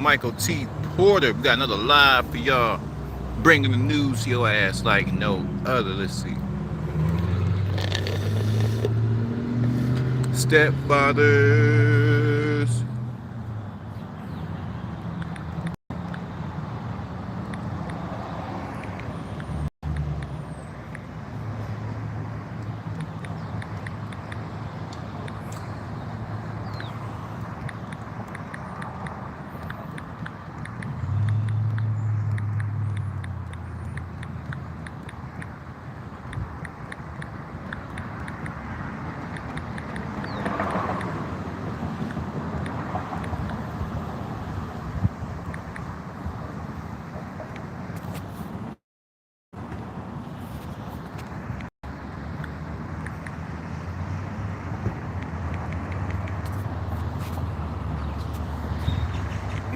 Michael T. Porter. We got another live for y'all. Bringing the news to your ass like no other. Let's see. Stepfathers.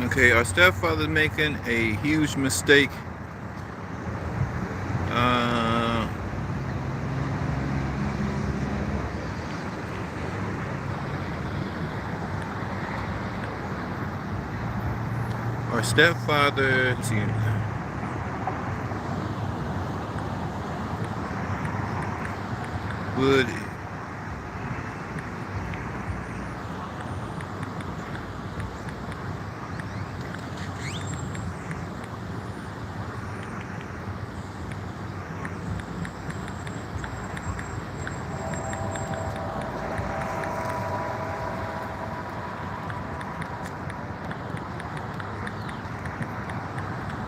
Okay, our stepfather's making a huge mistake. Uh, our stepfather, let's see, would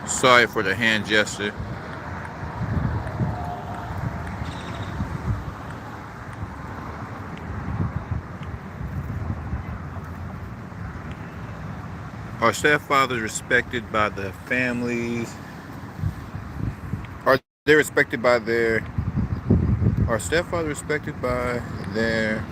sorry for the hand gesture. Our stepfathers respected by the families. Are they respected by their? Our stepfather respected by their?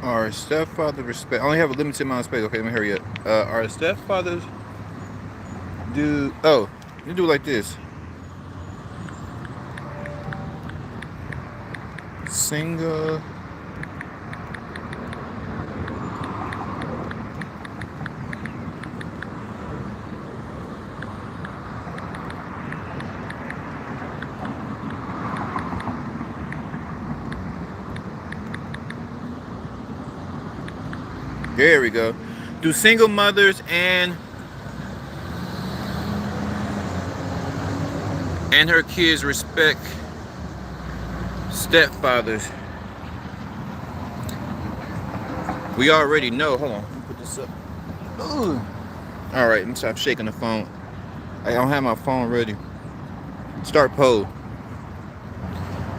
Our stepfather respect. I only have a limited amount of space. Okay, let me hurry up. Our stepfathers do. Oh, you do it like this. Single. There we go. Do single mothers and her kids respect stepfathers? We already know. Hold on. Let me put this up. Ooh. All right. Let me stop shaking the phone. I don't have my phone ready. Start poll.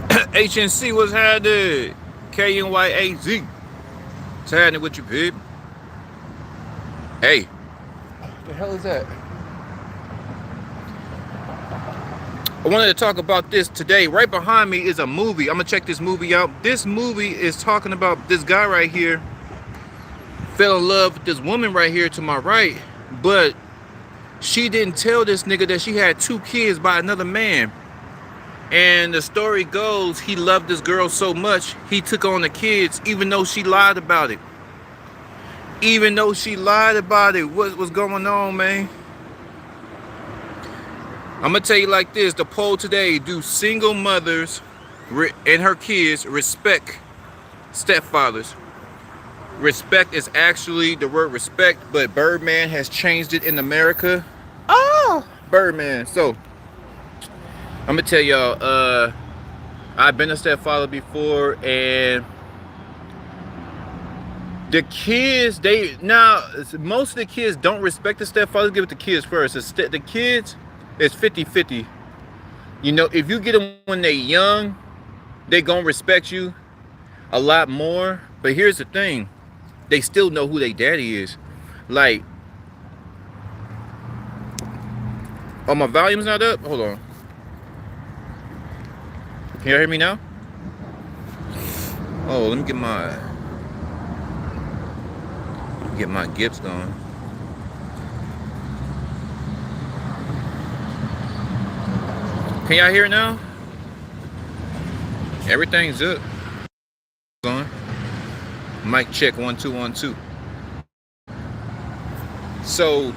HNC was had it. KNYAZ. What's happening with you, people? Hey. What the hell is that? I wanted to talk about this today. Right behind me is a movie. I'm gonna check this movie out. This movie is talking about this guy right here fell in love with this woman right here to my right, but she didn't tell this nigga that she had 2 kids by another man. And the story goes, he loved this girl so much, he took on the kids even though she lied about it. Even though she lied about it. What's going on, man? I'm gonna tell you like this. The poll today: do single mothers and her kids respect stepfathers? Respect is actually the word respect, but Birdman has changed it in America. Oh, Birdman. So I'm gonna tell y'all, I've been a stepfather before, and the kids, most of the kids don't respect the stepfathers. Give it to kids first. The kids, it's 50-50. You know, if you get them when they're young, they gonna respect you a lot more. But here's the thing, they still know who their daddy is. Like, Oh, my volume's not up? Hold on. Can you hear me now? Oh, let me get my Gibbs going. Can y'all hear it now? Everything's up. On. Mic check 1 2 1 2. So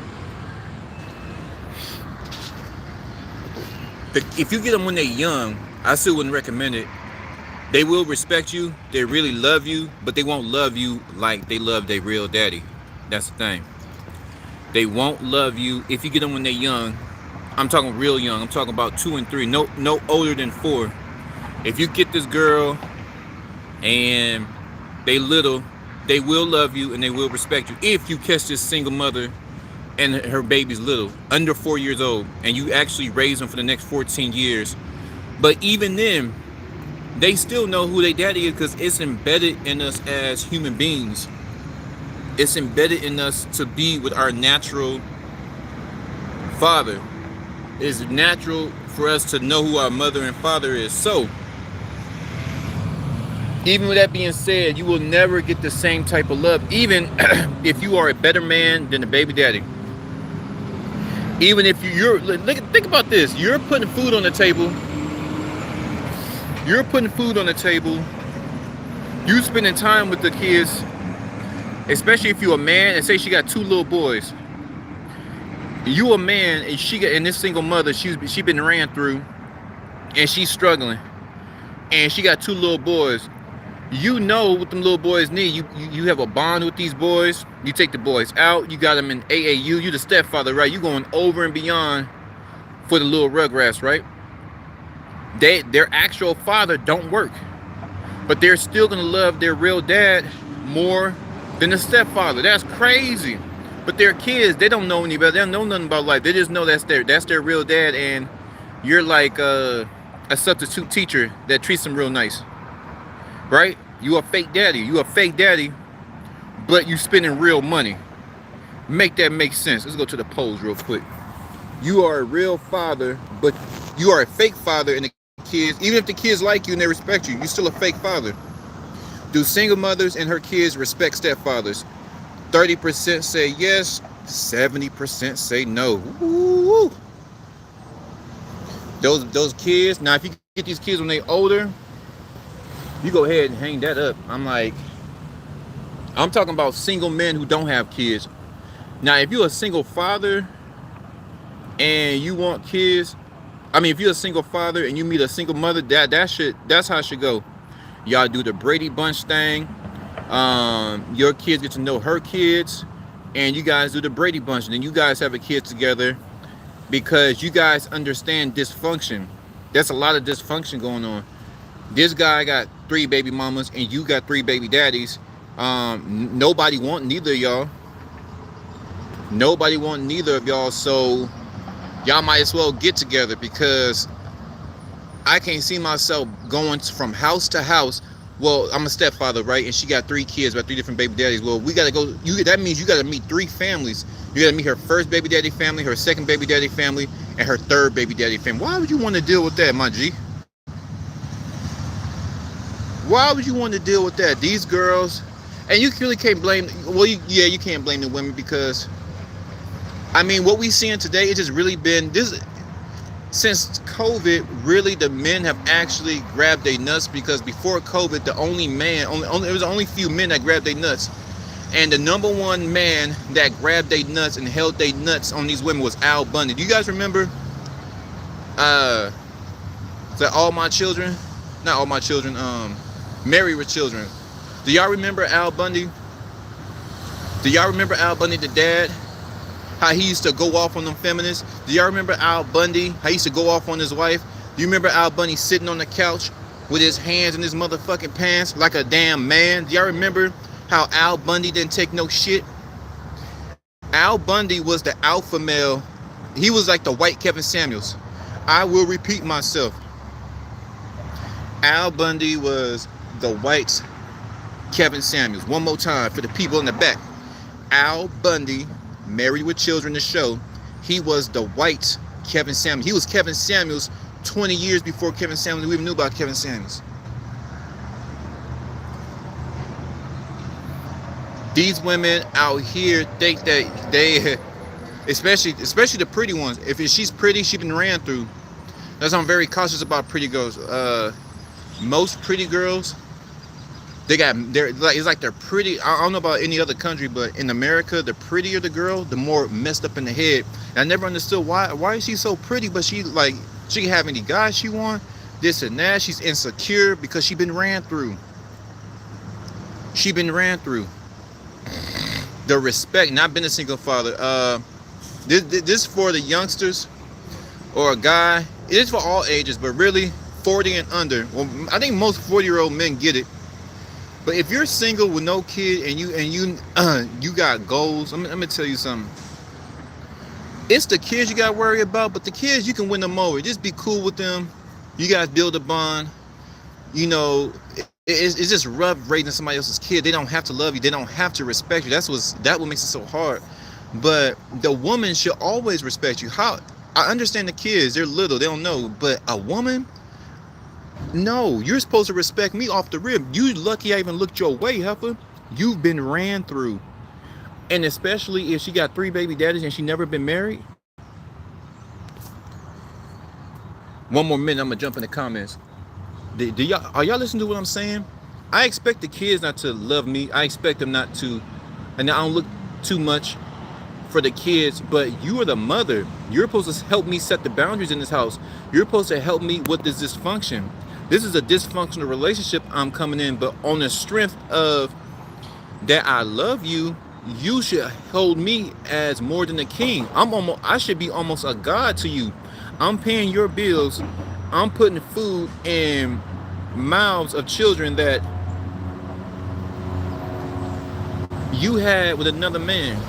if you get them when they're young, I still wouldn't recommend it. They will respect you, they really love you, but they won't love you like they love their real daddy. That's the thing. They won't love you if you get them when they're young. I'm talking real young. I'm talking about 2 and 3, no older than 4. If you get this girl and they little, they will love you and they will respect you. If you catch this single mother and her baby's little, under 4 years old, and you actually raise them for the next 14 years. But even then, they still know who their daddy is because it's embedded in us as human beings. It's embedded in us to be with our natural father. It's natural for us to know who our mother and father is. So, even with that being said, you will never get the same type of love, even if you are a better man than the baby daddy. Even if think about this. You're putting food on the table. You spending time with the kids, especially if you're a man, and say she got 2 little boys. You a man, and this single mother, she been ran through, and she's struggling, and she got 2 little boys. You know what them little boys need. You have a bond with these boys. You take the boys out. You got them in AAU. You the stepfather, right? You going over and beyond for the little rugrats, right? Their actual father don't work, but they're still gonna love their real dad more than the stepfather. That's crazy. But their kids, they don't know any better. They don't know nothing about life. They just know that's their real dad, and you're like a substitute teacher that treats them real nice. Right? You a fake daddy, but you spending real money. Make that make sense. Let's go to the polls real quick. You are a real father, but you are a fake father, and the kids, even if the kids like you and they respect you, you're still a fake father. Do single mothers and her kids respect stepfathers? 30% say yes, 70% say no. Woo. Those kids, now if you get these kids when they older, you go ahead and hang that up. I'm talking about single men who don't have kids. Now, if you're a single father and you want kids, if you're a single father and you meet a single mother, that's how it should go. Y'all do the Brady Bunch thing. Your kids get to know her kids, and you guys do the Brady Bunch. And then you guys have a kid together because you guys understand dysfunction. There's a lot of dysfunction going on. This guy got 3 baby mamas and you got 3 baby daddies. Nobody want neither of y'all. So y'all might as well get together, because I can't see myself going from house to house. Well, I'm a stepfather, right? And she got 3 kids by 3 different baby daddies. Well, we gotta go. That means you gotta meet 3 families. You gotta meet her first baby daddy family, her second baby daddy family, and her third baby daddy family. Why would you want to deal with that, my G? Why would you want to deal with that? These girls, and you really can't blame. Well, you can't blame the women, because what we seeing today, it just really been this. Since COVID, really the men have actually grabbed their nuts, because before COVID, there was only few men that grabbed their nuts, and the number 1 man that grabbed their nuts and held their nuts on these women was Al Bundy. Do you guys remember? All My Children, not All My Children. Married with Children. Do y'all remember Al Bundy? Do y'all remember Al Bundy, the dad? How he used to go off on them feminists? Do y'all remember Al Bundy? How he used to go off on his wife? Do you remember Al Bundy sitting on the couch with his hands in his motherfucking pants like a damn man? Do y'all remember how Al Bundy didn't take no shit? Al Bundy was the alpha male. He was like the white Kevin Samuels. I will repeat myself. Al Bundy was the white Kevin Samuels. One more time for the people in the back. Al Bundy, Married with Children, the show. He was the white Kevin Samuels. He was Kevin Samuels 20 years before Kevin Samuels we even knew about Kevin Samuels. These women out here think that they, especially the pretty ones. If she's pretty, she's been ran through. That's why I'm very cautious about pretty girls. Most pretty girls, they're like, it's like they're pretty. I don't know about any other country, but in America, the prettier the girl, the more messed up in the head. And I never understood why is she so pretty, but she can have any guys she want, this and that. She's insecure because she been ran through. She been ran through. The respect. And I've been a single father. This for the youngsters or a guy. It is for all ages, but really 40 and under. Well, I think most 40-year-old men get it. But if you're single with no kid and you got goals, I'm gonna tell you something. It's the kids you got to worry about, but the kids, you can win them over. Just be cool with them. You guys build a bond. You know, it's just rough raising somebody else's kid. They don't have to love you. They don't have to respect you. That what makes it so hard. But the woman should always respect you. How? I understand the kids. They're little. They don't know. But a woman, no. You're supposed to respect me off the rib. You lucky I even looked your way, heifer. You've been ran through. And especially if she got 3 baby daddies and she never been married. One more minute, I'm gonna jump in the comments. Are y'all listening to what I'm saying? I expect the kids not to love me. I expect them not to, and I don't look too much for the kids, but you are the mother. You're supposed to help me set the boundaries in this house. You're supposed to help me with this dysfunction. This is a dysfunctional relationship I'm coming in, but on the strength of that I love you, you should hold me as more than a king. I should be almost a god to you. I'm paying your bills. I'm putting food in mouths of children that you had with another man.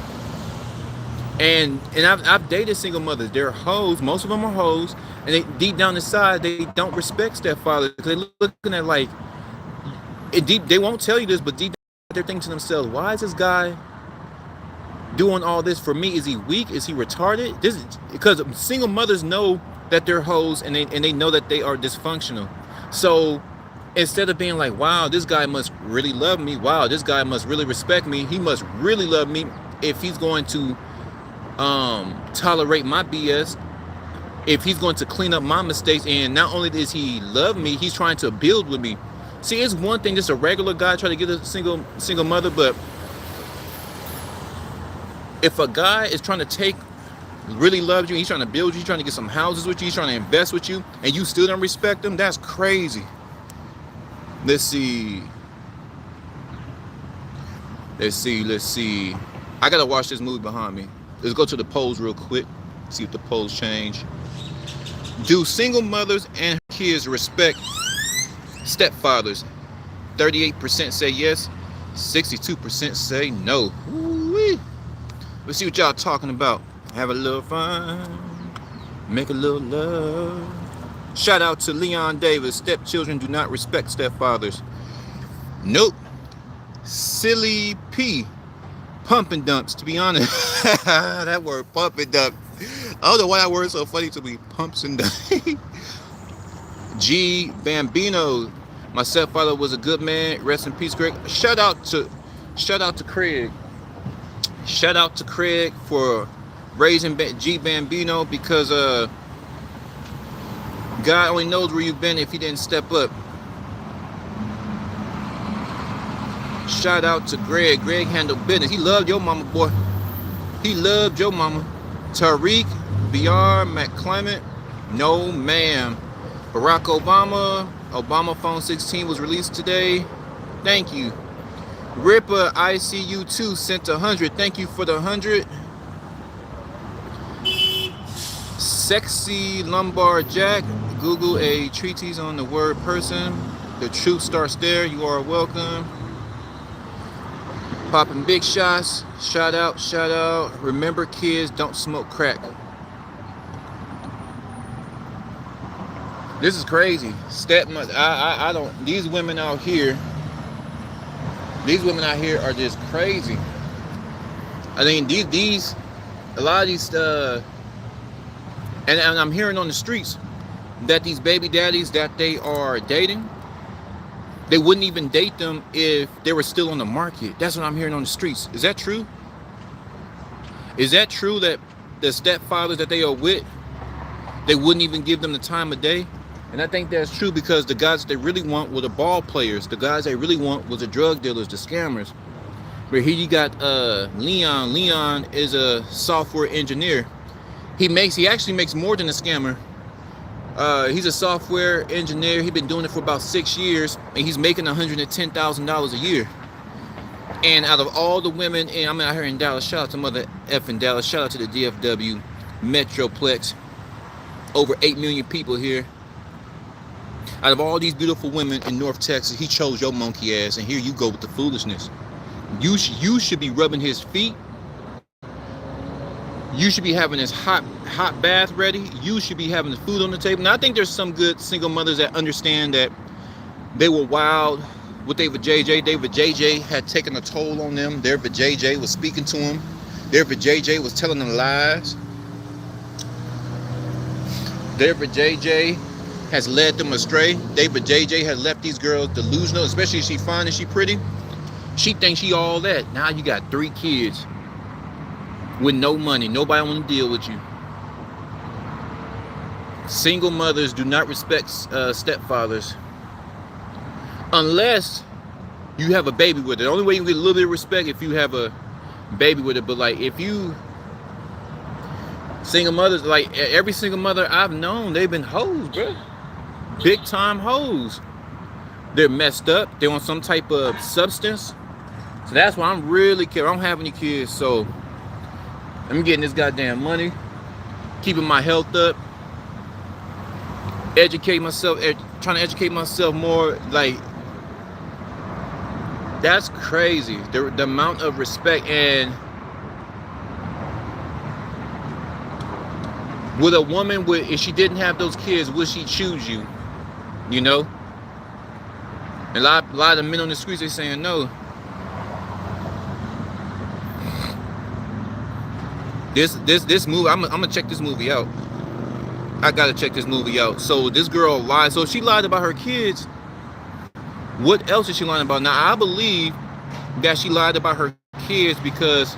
And I've dated single mothers. They're hoes. Most of them are hoes. And they deep down inside, they don't respect stepfathers. They're looking at like, they won't tell you this, but deep down they're thinking to themselves, why is this guy doing all this for me? Is he weak? Is he retarded? This is because single mothers know that they're hoes, and they know that they are dysfunctional. So instead of being like, wow, this guy must really love me, wow, this guy must really respect me, he must really love me if he's going to tolerate my BS, if he's going to clean up my mistakes, and not only does he love me, he's trying to build with me. See, it's one thing just a regular guy trying to get a single mother, but if a guy is trying to really loves you, he's trying to build you, he's trying to get some houses with you, he's trying to invest with you, and you still don't respect him, that's crazy. Let's see. I gotta watch this movie behind me. Let's go to the polls real quick, see if the polls change. Do single mothers and kids respect stepfathers? 38% say yes, 62% say no. Woo-wee. Let's see what y'all talking about. Have a little fun, make a little love. Shout out to Leon Davis. Stepchildren do not respect stepfathers. Nope. Silly P. Pump and dumps, to be honest. That word, pump and dump. I don't know why that word is so funny to me. Pumps and dumps. G. Bambino. My stepfather was a good man. Rest in peace, Greg. Shout out to Craig. Shout out to Craig for raising G Bambino, because God only knows where you've been if he didn't step up. Shout out to Greg. Greg handled business. He loved your mama, boy. He loved your mama. Tariq, BR, Matt Clement, no ma'am. Barack Obama phone 16 was released today. Thank you. Ripper ICU2 sent 100. Thank you for the 100. Sexy Lumbar Jack, Google a treatise on the word person. The truth starts there. You are welcome. Popping big shots. Shout out. Remember, kids, don't smoke crack. This is crazy. Stepmother, I don't. These women out here are just crazy. I mean, a lot of these And I'm hearing on the streets that these baby daddies that they are dating, they wouldn't even date them if they were still on the market. That's what I'm hearing on the streets. Is that true? Is that true that the stepfathers that they are with, they wouldn't even give them the time of day? And I think that's true because the guys they really want were the ball players. The guys they really want was the drug dealers, the scammers. But here you got Leon. Leon is a software engineer. He actually makes more than a scammer. He's a software engineer. He's been doing it for about 6 years, and he's making $110,000 a year. And out of all the women, and I'm out here in Dallas, shout out to Mother F in Dallas, shout out to the DFW Metroplex, over 8 million people here. Out of all these beautiful women in North Texas, he chose your monkey ass, and here you go with the foolishness. You should be rubbing his feet. You should be having his hot bath ready. You should be having the food on the table. Now, I think there's some good single mothers that understand that they were wild with David JJ. David JJ had taken a toll on them. Their JJ was speaking to them. Their JJ was telling them lies. Their JJ has led them astray. David JJ has left these girls delusional, especially if she fine and she pretty. She thinks she all that. Now you got 3 kids with no money. Nobody want to deal with you. Single mothers do not respect stepfathers unless you have a baby with it. The only way you get a little bit of respect if you have a baby with it. But like if you single mothers, like every single mother I've known, they've been hoes, bro. Big time hoes. They're messed up. They're on some type of substance. So that's why I'm really careful. I don't have any kids, so I'm getting this goddamn money, keeping my health up, educate myself, trying to educate myself more. Like, that's crazy. The amount of respect. And with a woman, if she didn't have those kids, would she choose you? You know? And a lot of men on the streets, they saying no. This movie, I'm gonna check this movie out. I gotta check this movie out. So this girl lied. So she lied about her kids. What else is she lying about? Now I believe that she lied about her kids because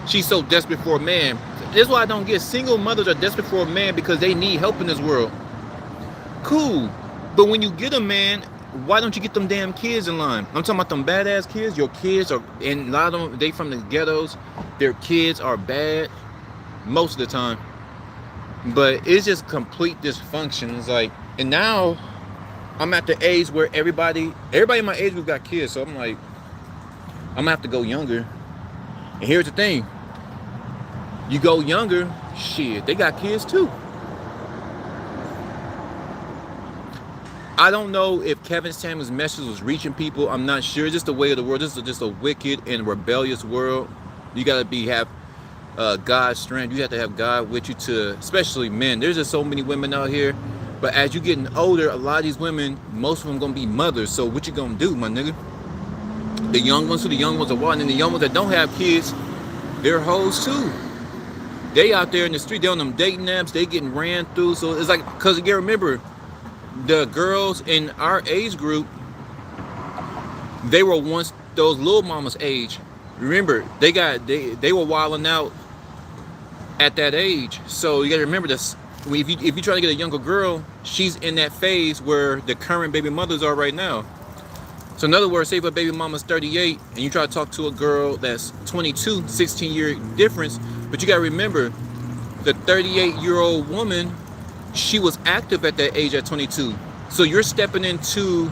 she's so desperate for a man. This is why I don't get single mothers are desperate for a man because they need help in this world. Cool, but when you get a man, why don't you get them damn kids in line? I'm talking about them badass kids. Your kids are, and a lot of them, they from the ghettos. Their kids are bad most of the time, but it's just complete dysfunction. It's like, and now I'm at the age where everybody in my age group got kids, so I'm like, I'm gonna have to go younger. And here's the thing, you go younger, shit, they got kids too. I don't know if Kevin Samuels' message was reaching people. I'm not sure. It's just the way of the world. This is just a wicked and rebellious world. You gotta have God's strength. You have to have God with you to, especially men. There's just so many women out here, but as you're getting older, a lot of these women, most of them gonna be mothers. So what you gonna do, my nigga? The young ones are watching, and the young ones that don't have kids, they're hoes too. They out there in the street, they on them dating apps, they getting ran through. So it's like, cause you remember, the girls in our age group, they were once those little mamas age. Remember, they were wilding out at that age. So you gotta remember this. If you try to get a younger girl, she's in that phase where the current baby mothers are right now. So in other words, say if a baby mama's 38 and you try to talk to a girl that's 22, 16-year difference, but you gotta remember, the 38-year-old woman, she was active at that age at 22. So you're stepping into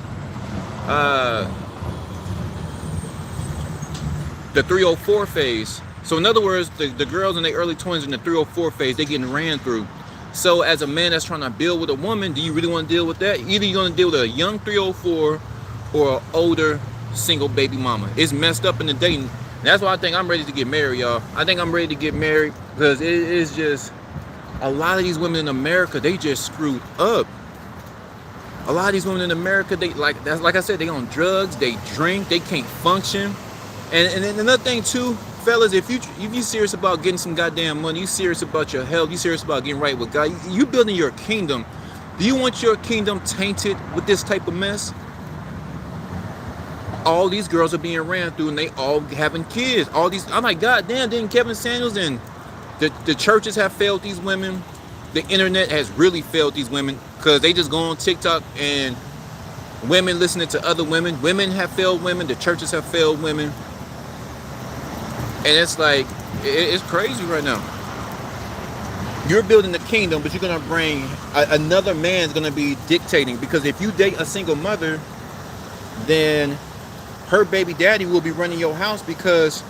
the 304 phase. So in other words, the girls in their early 20s in the 304 phase, they getting ran through. So as a man that's trying to build with a woman, do you really want to deal with that? Either you're going to deal with a young 304 or an older single baby mama. It's messed up in the dating. That's why I think I'm ready to get married, y'all. I think I'm ready to get married because it is just, a lot of these women in America, they just screwed up. A lot of these women in America, like I said, they on drugs, they drink, they can't function. And another thing too, Fellas, if you serious about getting some goddamn money, you serious about your health, you serious about getting right with God, you building your kingdom. Do you want your kingdom tainted with this type of mess? All these girls are being ran through and they all having kids. All these, I'm like, God damn, didn't Kevin Samuels and the churches have failed these women? The internet has really failed these women because they just go on TikTok and women listening to other women. Women have failed women. The churches have failed women. And it's like, it's crazy right now. You're building the kingdom, but you're going to bring, another man's going to be dictating. Because if you date a single mother, then her baby daddy will be running your house because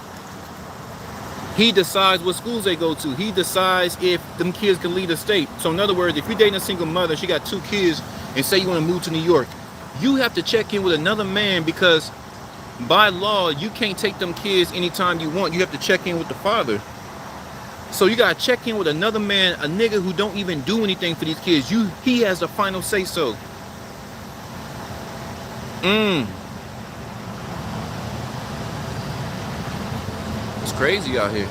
he decides what schools they go to. He decides if them kids can lead a state. So in other words, if you're dating a single mother, she got 2 kids, and say you want to move to New York, you have to check in with another man because by law, you can't take them kids anytime you want. You have to check in with the father. So you gotta check in with another man, a nigga who don't even do anything for these kids. He has the final say so. It's crazy out here.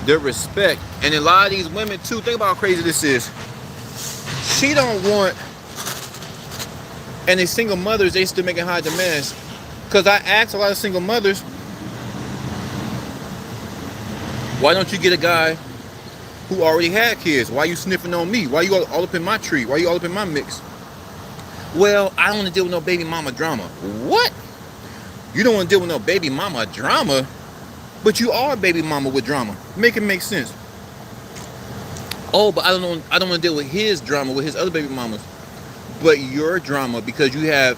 The respect. And a lot of these women too, think about how crazy this is. She don't want, and these single mothers, they still making high demands. Because I asked a lot of single mothers, why don't you get a guy who already had kids? Why you sniffing on me? Why you all up in my tree? Why you all up in my mix? Well, I don't want to deal with no baby mama drama. What? You don't want to deal with no baby mama drama? But you are a baby mama with drama. Make it make sense. Oh, but I don't want to deal with his drama with his other baby mamas. But your drama because you have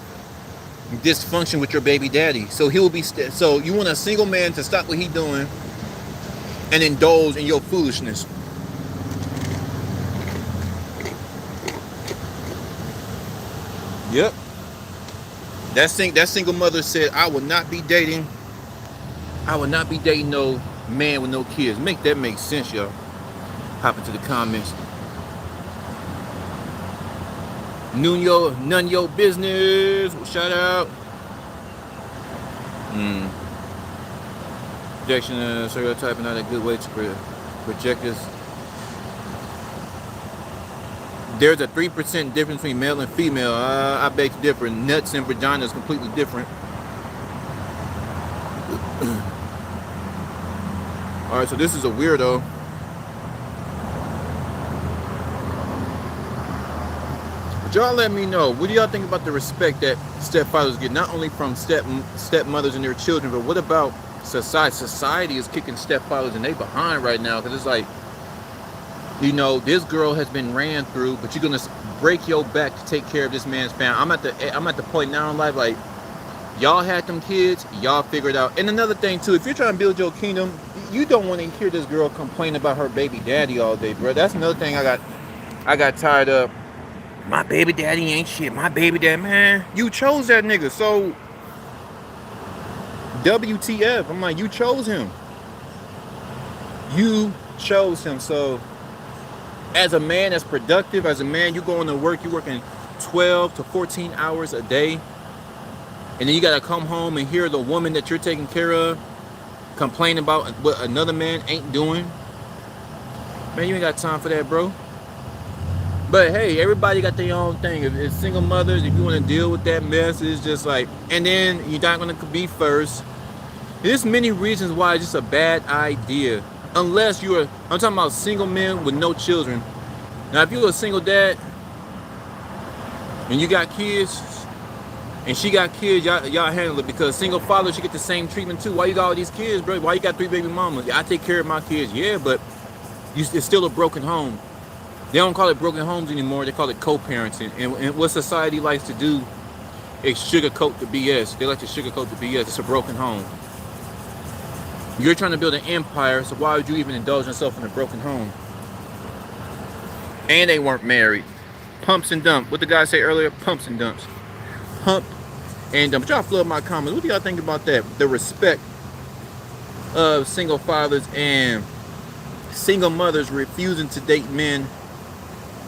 dysfunction with your baby daddy. So he'll be so you want a single man to stop what he's doing and indulge in your foolishness. Yep. That single mother said, I will not be dating no man with no kids. Make that make sense, y'all. Hop into the comments. None your business. Shout out. Projection and stereotyping not a good way to project this. There's a 3% difference between male and female. I beg to differ. Nuts and vagina is completely different. All right, so this is a weirdo. But y'all let me know, what do y'all think about the respect that stepfathers get, not only from stepmothers and their children, but what about society? Society is kicking stepfathers and they behind right now because it's like, you know, this girl has been ran through, but you're gonna break your back to take care of this man's family. I'm at the point now in life, like, y'all had them kids, y'all figure it out. And another thing too, if you're trying to build your kingdom, you don't want to hear this girl complain about her baby daddy all day, bro. That's another thing I got tired of. My baby daddy ain't shit. My baby daddy, man, you chose that nigga. So WTF? I'm like, you chose him. You chose him. So as a man that's productive, as a man, you going to work, you working 12 to 14 hours a day. And then you got to come home and hear the woman that you're taking care of complain about what another man ain't doing. Man, you ain't got time for that, bro. But hey, everybody got their own thing. If it's single mothers, if you want to deal with that mess, it's just like, and then you're not going to be first. There's many reasons why it's just a bad idea. Unless I'm talking about single men with no children. Now, if you're a single dad and you got kids, and she got kids, y'all handle it, because single fathers should get the same treatment too. Why you got all these kids, bro? Why you got 3 baby mamas? Yeah, I take care of my kids, yeah, but it's still a broken home. They don't call it broken homes anymore. They call it co-parenting. And what society likes to do is sugarcoat the BS. They like to sugarcoat the BS. It's a broken home. You're trying to build an empire, so why would you even indulge yourself in a broken home? And they weren't married. Pumps and dumps. What the guy said earlier, pumps and dumps. Hump and dump. But y'all flood my comments. What do y'all think about that? The respect of single fathers and single mothers refusing to date men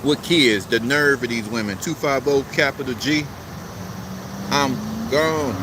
with kids. The nerve of these women. 250 capital G. I'm gone.